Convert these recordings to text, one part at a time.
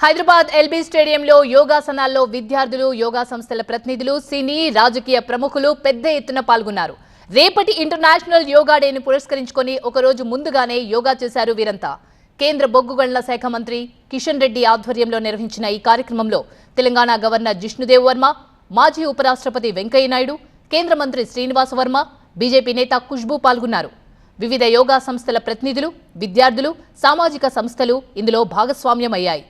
Hyderabad LB స్టేడియంలో యోగాసనాల్లో విద్యార్థులు, యోగా సంస్థల ప్రతినిధులు, సినీ, రాజకీయ ప్రముఖులు పెద్ద ఎత్తున పాల్గొన్నారు. రేపటి ఇంటర్నేషనల్ యోగా డేను పురస్కరించుకొని ఒకరోజు ముందుగానే యోగా చేశారు వీరంతా. కేంద్ర బొగ్గు గనుల శాఖ మంత్రి కిషన్ రెడ్డి ఆధ్వర్యంలో నిర్వహించిన ఈ కార్యక్రమంలో తెలంగాణ గవర్నర్ జిష్ణుదేవ్ వర్మ, మాజీ ఉపరాష్ట్రపతి వెంకయ్య నాయుడు, కేంద్ర మంత్రి శ్రీనివాస వర్మ, బీజేపీ నేత ఖుష్బూ పాల్గొన్నారు. వివిధ యోగా సంస్థల ప్రతినిధులు, విద్యార్థులు, సామాజిక సంస్థలు ఇందులో భాగస్వామ్యమయ్యాయి.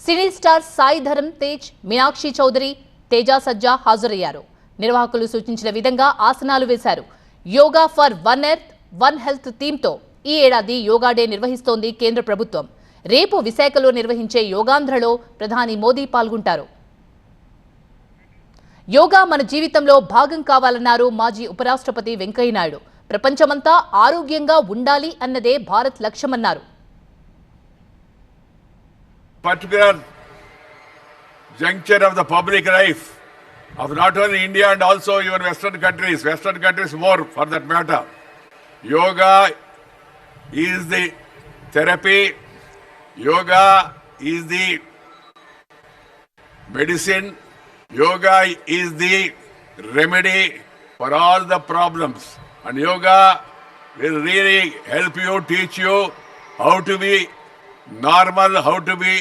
సినీ స్టార్ సాయి ధరమ్ తేజ్, మీనాక్షి చౌదరి, తేజా సజ్జా హాజరయ్యారు. నిర్వాహకులు సూచించిన విధంగా ఆసనాలు వేశారు. Yoga for one earth one health థీమ్తో ఈ ఏడాది యోగా డే నిర్వహిస్తోంది కేంద్ర ప్రభుత్వం. రేపు విశాఖలో నిర్వహించే యోగాంధ్రలో ప్రధాని మోదీ పాల్గొంటారు. యోగా మన జీవితంలో భాగం కావాలన్నారు మాజీ ఉపరాష్ట్రపతి వెంకయ్య నాయుడు. ప్రపంచమంతా ఆరోగ్యంగా ఉండాలి అన్నదే Bharat లక్ష్యమన్నారు. Particular juncture of the public life of not only India and also even Western countries more for that matter. Yoga is the therapy, yoga is the medicine, yoga is the remedy for all the problems, and yoga will really help you, teach you how to be normal, how to be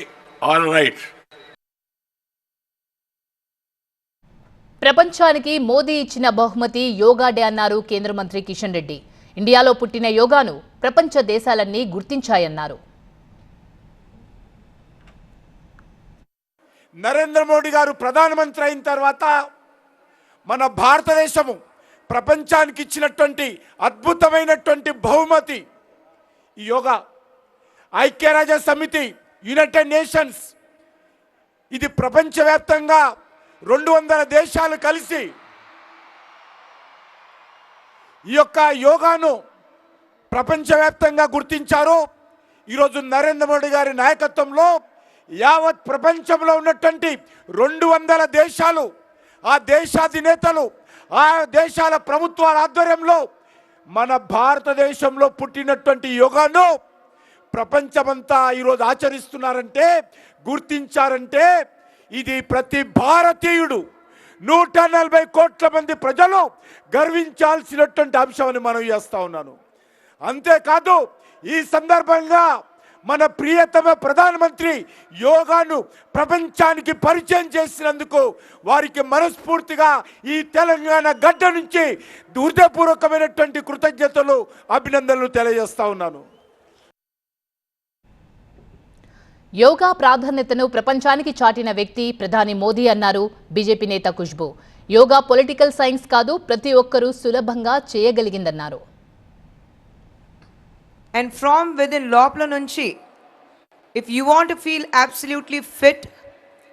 all right. ప్రపంచానికి మోదీ ఇచ్చిన బహుమతి yoga day అన్నారు కేంద్ర మంత్రి కిషన్ రెడ్డి. ఇండియాలో పుట్టిన యోగాను ప్రపంచ దేశాలన్నీ గుర్తించాయన్నారు. నరేంద్ర మోడీ గారు ప్రధానమంత్రి అయిన తర్వాత మన భారతదేశము ప్రపంచానికి ఇచ్చినటువంటి అద్భుతమైనటువంటి బహుమతి ఈ యోగా. ఐక్యరాజ్య సమితి, యునైటెడ్ నేషన్స్, ఇది ప్రపంచవ్యాప్తంగా 200 దేశాలు కలిసి ఈ యొక్క యోగాను ప్రపంచవ్యాప్తంగా గుర్తించారు. ఈరోజు నరేంద్ర మోడీ గారి నాయకత్వంలో యావత్ ప్రపంచంలో ఉన్నటువంటి 200 దేశాలు, ఆ దేశాధినేతలు, ఆ దేశాల ప్రభుత్వాల ఆధ్వర్యంలో మన భారతదేశంలో పుట్టినటువంటి యోగాను ప్రపంచమంతా ఈరోజు ఆచరిస్తున్నారంటే, గుర్తించారంటే ఇది ప్రతి భారతీయుడు 140 కోట్ల మంది ప్రజలు గర్వించాల్సినటువంటి అంశమని మనం చేస్తా ఉన్నాను. అంతేకాదు ఈ సందర్భంగా మన ప్రియతమ ప్రధానమంత్రి యోగాను ప్రపంచానికి పరిచయం చేసినందుకు వారికి మనస్ఫూర్తిగా ఈ తెలంగాణ గడ్డ నుంచి హృదయపూర్వకమైనటువంటి కృతజ్ఞతలు, అభినందనలు తెలియజేస్తా ఉన్నాను. యోగా ప్రాధాన్యతను ప్రపంచానికి చాటిన వ్యక్తి ప్రధాని మోదీ అన్నారు బీజేపీ నేత ఖుష్బూ. యోగా పొలిటికల్ సైన్స్ కాదు, ప్రతి ఒక్కరూ సులభంగా చేయగలిగిందన్నారు. And from within లోపల నుంచి, if you want to feel absolutely fit,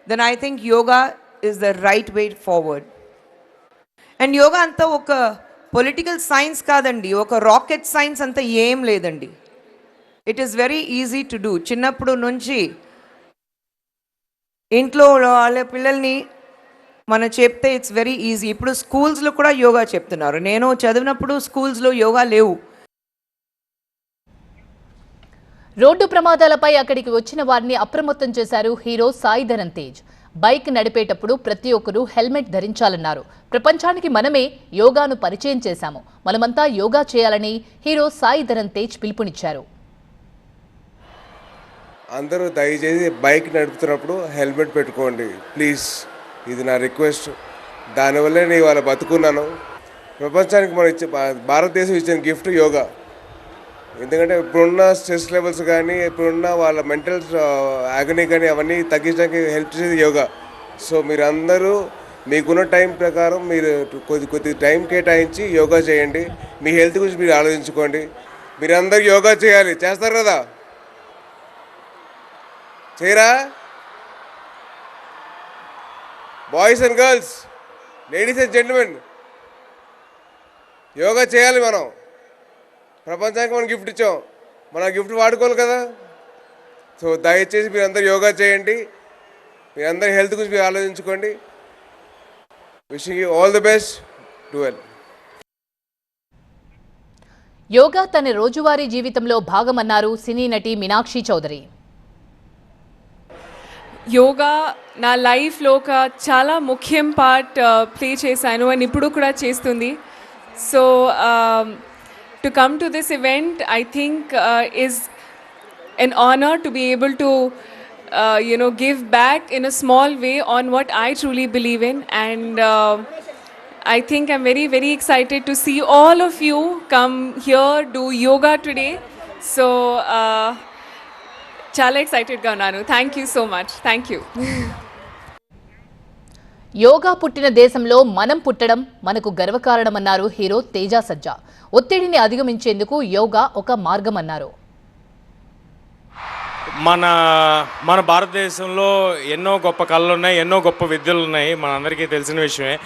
then I think yoga is the right way forward. And yoga అంతా ఒక పొలిటికల్ సైన్స్ కాదండి, ఒక రాకెట్ సైన్స్ అంతా ఏం లేదండి. It is very easy to do. చిన్నప్పుడు నుంచి ఇంట్లో వాళ్ళ పిల్లల్ని మనం చెప్తే ఇట్స్ వెరీ ఈజీ. ఇప్పుడు స్కూల్స్లో కూడా యోగా చెప్తున్నారు. నేను చదివినప్పుడు స్కూల్స్లో యోగా లేవు. రోడ్డు ప్రమాదాలపై అక్కడికి వచ్చిన వారిని అప్రమత్తం చేశారు హీరో సాయి ధరమ్ తేజ్. బైక్ నడిపేటప్పుడు ప్రతి ఒక్కరూ హెల్మెట్ ధరించాలన్నారు. ప్రపంచానికి మనమే యోగాను పరిచయం చేశాము, మనమంతా యోగా చేయాలని హీరో సాయి ధరమ్ తేజ్ పిలుపునిచ్చారు. అందరూ దయచేసి బైక్ నడుపుతున్నప్పుడు హెల్మెట్ పెట్టుకోండి ప్లీజ్, ఇది నా రిక్వెస్ట్. దానివల్లే నేను ఇవాళ బతుకున్నాను. ప్రపంచానికి మనం భారతదేశం ఇచ్చిన గిఫ్ట్ యోగా. ఎందుకంటే ఇప్పుడున్న స్ట్రెస్ లెవెల్స్ కానీ, ఇప్పుడున్న వాళ్ళ మెంటల్ యాగనీ కానీ అవన్నీ తగ్గించడానికి హెల్ప్ చేసేది యోగా. సో మీరందరూ మీకున్న టైం ప్రకారం మీరు కొద్ది టైం కేటాయించి యోగా చేయండి. మీ హెల్త్ గురించి మీరు ఆలోచించుకోండి. మీరందరూ యోగా చేయాలి. చేస్తారు కదా? చేయరా? Boys and girls, ladies and gentlemen, yoga చేయాలి. మనం ప్రపంచానికి మనం గిఫ్ట్ ఇచ్చాం, మన గిఫ్ట్ వాడుకోవాలి కదా. సో దయచేసి మీరందరూ యోగా చేయండి. మీరందరూ హెల్త్ గురించి మీరు ఆలోచించుకోండి. Wishing you all the best. Do well. Yoga తన రోజువారీ జీవితంలో భాగమన్నారు సినీ నటి మీనాక్షి చౌదరి. యోగా నా లైఫ్లో ఒక చాలా ముఖ్యం పార్ట్ ప్లే చేశాను అండ్ ఇప్పుడు కూడా చేస్తుంది. So to come to this event I think is an honor to be able to give back in a small way on what I truly believe in, and I think I'm very, very excited to see all of you come here do yoga today. So chala excited ga unnanu. Thank you so much. Thank you. Yoga పుట్టిన దేశంలో మనం పుట్టడం మనకు గర్వకారణమన్నారు hero Teja సజ్జా. ఒత్తిడిని అధిగమించేందుకు యోగా ఒక మార్గమన్నారు. మన భారతదేశంలో ఎన్నో గొప్ప కళలు ఉన్నాయి, ఎన్నో గొప్ప విద్యలు ఉన్నాయి, మనందరికీ తెలిసిన విషయమే.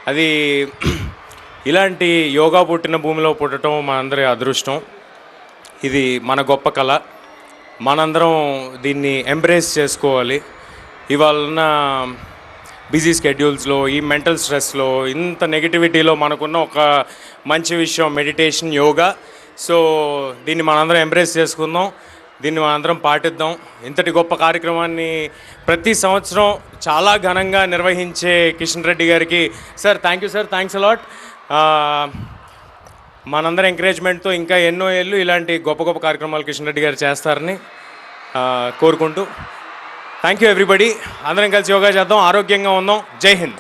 అది ఇలాంటి యోగా పుట్టిన భూమిలో పుట్టడం మనందరి అదృష్టం. ఇది మన గొప్ప కళ, మనందరం దీన్ని ఎంబ్రేస్ చేసుకోవాలి. ఇవాళ బిజీ స్కెడ్యూల్స్లో, ఈ మెంటల్ స్ట్రెస్లో, ఇంత నెగిటివిటీలో మనకున్న ఒక మంచి విషయం మెడిటేషన్, యోగా. సో దీన్ని మనందరం ఎంబ్రేస్ చేసుకుందాం, దీన్ని మనందరం పాటిద్దాం. ఇంతటి గొప్ప కార్యక్రమాన్ని ప్రతి సంవత్సరం చాలా ఘనంగా నిర్వహించే కిషన్ రెడ్డి గారికి sir thank you sir, thanks a lot. మనందరం ఎంకరేజ్మెంట్తో ఇంకా ఎన్నో ఏళ్ళు ఇలాంటి గొప్ప గొప్ప కార్యక్రమాలు కిషన్ రెడ్డి గారు చేస్తారని కోరుకుంటూ థ్యాంక్ యూ ఎవ్రీబడి. అందరం కలిసి యోగా చేద్దాం, ఆరోగ్యంగా ఉందాం. జై హింద్.